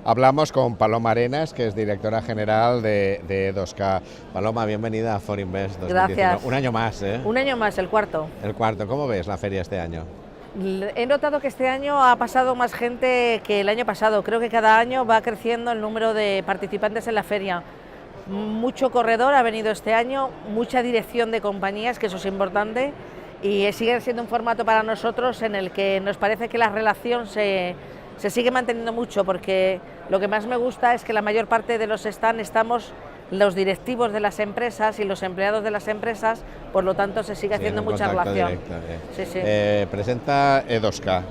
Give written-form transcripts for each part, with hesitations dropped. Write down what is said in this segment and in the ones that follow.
Hablamos con Paloma Arenas, que es directora general de E2K. Paloma, bienvenida a Forinvest 2019. Gracias. Un año más, ¿eh? Un año más, el cuarto. El cuarto. ¿Cómo ves la feria este año? He notado que este año ha pasado más gente que el año pasado. Creo que cada año va creciendo el número de participantes en la feria. Mucho corredor ha venido este año, mucha dirección de compañías, que eso es importante, y sigue siendo un formato para nosotros en el que nos parece que la relación se sigue manteniendo mucho, porque lo que más me gusta es que la mayor parte de los stands estamos los directivos de las empresas y los empleados de las empresas, por lo tanto se sigue haciendo mucha relación. Directo, Sí, sí. Presenta E2K.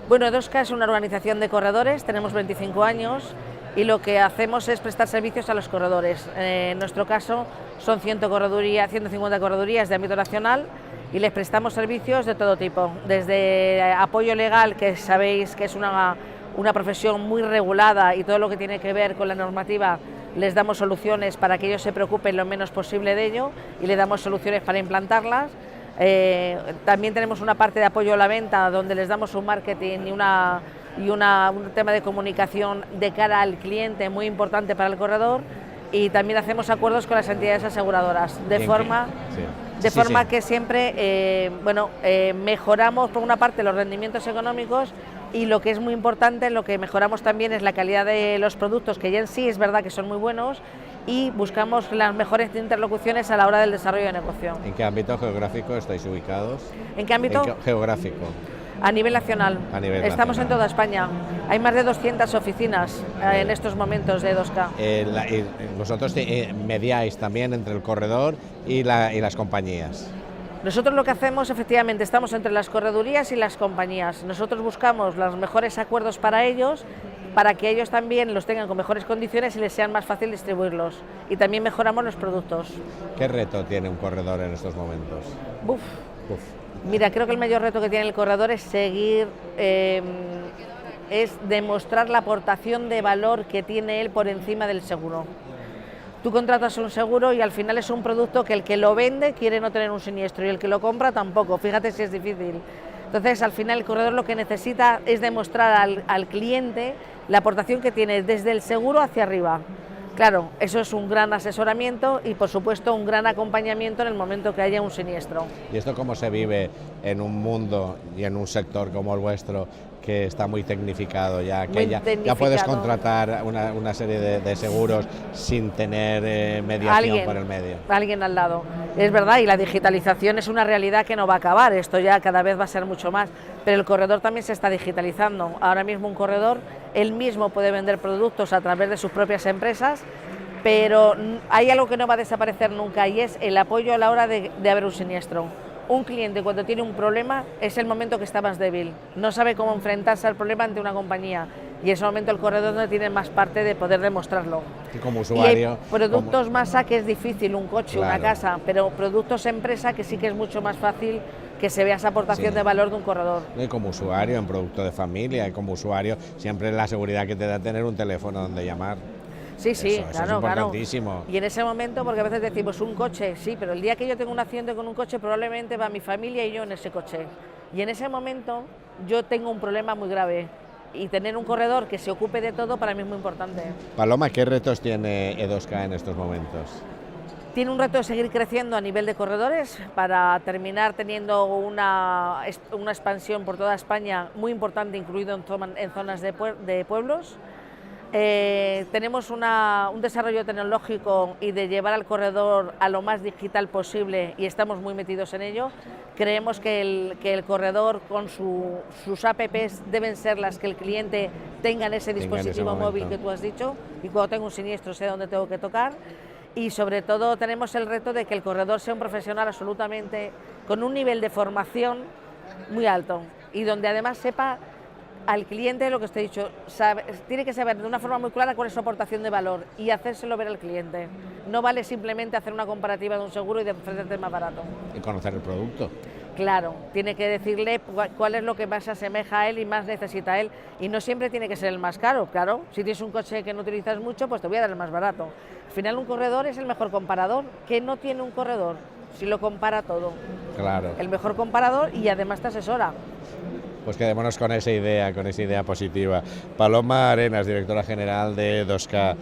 Bueno, E2K es una organización de corredores, tenemos 25 años y lo que hacemos es prestar servicios a los corredores. En nuestro caso son 150 corredurías de ámbito nacional y les prestamos servicios de todo tipo, desde apoyo legal, que sabéis que es una profesión muy regulada y todo lo que tiene que ver con la normativa, les damos soluciones para que ellos se preocupen lo menos posible de ello y les damos soluciones para implantarlas. También tenemos una parte de apoyo a la venta donde les damos un marketing y un tema de comunicación de cara al cliente muy importante para el corredor, y también hacemos acuerdos con las entidades aseguradoras de forma que siempre mejoramos por una parte los rendimientos económicos, y lo que es muy importante, lo que mejoramos también es la calidad de los productos, que ya en sí es verdad que son muy buenos, y buscamos las mejores interlocuciones a la hora del desarrollo de negocio. ¿En qué ámbito geográfico estáis ubicados? ¿En qué ámbito? Geográfico. A nivel nacional. Estamos en toda España. Hay más de 200 oficinas en estos momentos de E2K. Vosotros mediáis también entre el corredor y las compañías. Nosotros lo que hacemos, efectivamente, estamos entre las corredurías y las compañías. Nosotros buscamos los mejores acuerdos para ellos, para que ellos también los tengan con mejores condiciones y les sean más fácil distribuirlos. Y también mejoramos los productos. ¿Qué reto tiene un corredor en estos momentos? Mira, creo que el mayor reto que tiene el corredor es seguir, es demostrar la aportación de valor que tiene él por encima del seguro. Tú contratas un seguro y al final es un producto que el que lo vende quiere no tener un siniestro y el que lo compra tampoco, fíjate si es difícil. Entonces al final el corredor lo que necesita es demostrar al cliente la aportación que tiene desde el seguro hacia arriba. Claro, eso es un gran asesoramiento y por supuesto un gran acompañamiento en el momento que haya un siniestro. ¿Y esto cómo se vive en un mundo y en un sector como el vuestro, que está muy tecnificado ya, que ya puedes contratar una serie de seguros sin tener mediación por el medio? Alguien al lado. Es verdad, y la digitalización es una realidad que no va a acabar, esto ya cada vez va a ser mucho más, pero el corredor también se está digitalizando. Ahora mismo un corredor, él mismo puede vender productos a través de sus propias empresas, pero hay algo que no va a desaparecer nunca, y es el apoyo a la hora de haber un siniestro. Un cliente cuando tiene un problema es el momento que está más débil, no sabe cómo enfrentarse al problema ante una compañía, y en ese momento el corredor no tiene más parte de poder demostrarlo. Y como usuario... Y hay productos masa que es difícil, un coche, una casa, pero productos empresa que sí que es mucho más fácil que se vea esa aportación de valor de un corredor. Y como usuario en producto de familia, y como usuario siempre la seguridad que te da tener un teléfono donde llamar. Sí, eso claro, es importantísimo. Claro. Y en ese momento, porque a veces decimos un coche, sí, pero el día que yo tengo un accidente con un coche probablemente va mi familia y yo en ese coche. Y en ese momento yo tengo un problema muy grave, y tener un corredor que se ocupe de todo para mí es muy importante. Paloma, ¿qué retos tiene E2K en estos momentos? Tiene un reto de seguir creciendo a nivel de corredores para terminar teniendo una expansión por toda España muy importante, incluido en zonas de pueblos. Tenemos un desarrollo tecnológico y de llevar al corredor a lo más digital posible, y estamos muy metidos en ello. Creemos que el corredor con sus apps deben ser las que el cliente tenga en ese dispositivo móvil que tú has dicho, y cuando tengo un siniestro sé dónde tengo que tocar. Y sobre todo tenemos el reto de que el corredor sea un profesional absolutamente con un nivel de formación muy alto, y donde además sepa al cliente lo que os he dicho, tiene que saber de una forma muy clara cuál es su aportación de valor y hacérselo ver al cliente. No vale simplemente hacer una comparativa de un seguro y de ofrecerte más barato. Y conocer el producto. Claro, tiene que decirle cuál es lo que más se asemeja a él y más necesita él, y no siempre tiene que ser el más caro, claro. Si tienes un coche que no utilizas mucho, pues te voy a dar el más barato. Al final un corredor es el mejor comparador. ¿Qué no tiene un corredor? Si lo compara todo. Claro. El mejor comparador, y además te asesora. pues quedémonos con esa idea positiva. Paloma Arenas, directora general de E2K,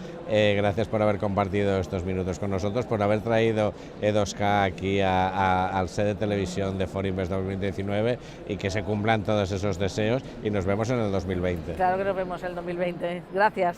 gracias por haber compartido estos minutos con nosotros, por haber traído E2K aquí al set de televisión de Forinvest 2019 y que se cumplan todos esos deseos y nos vemos en el 2020. Claro que nos vemos en el 2020. Gracias.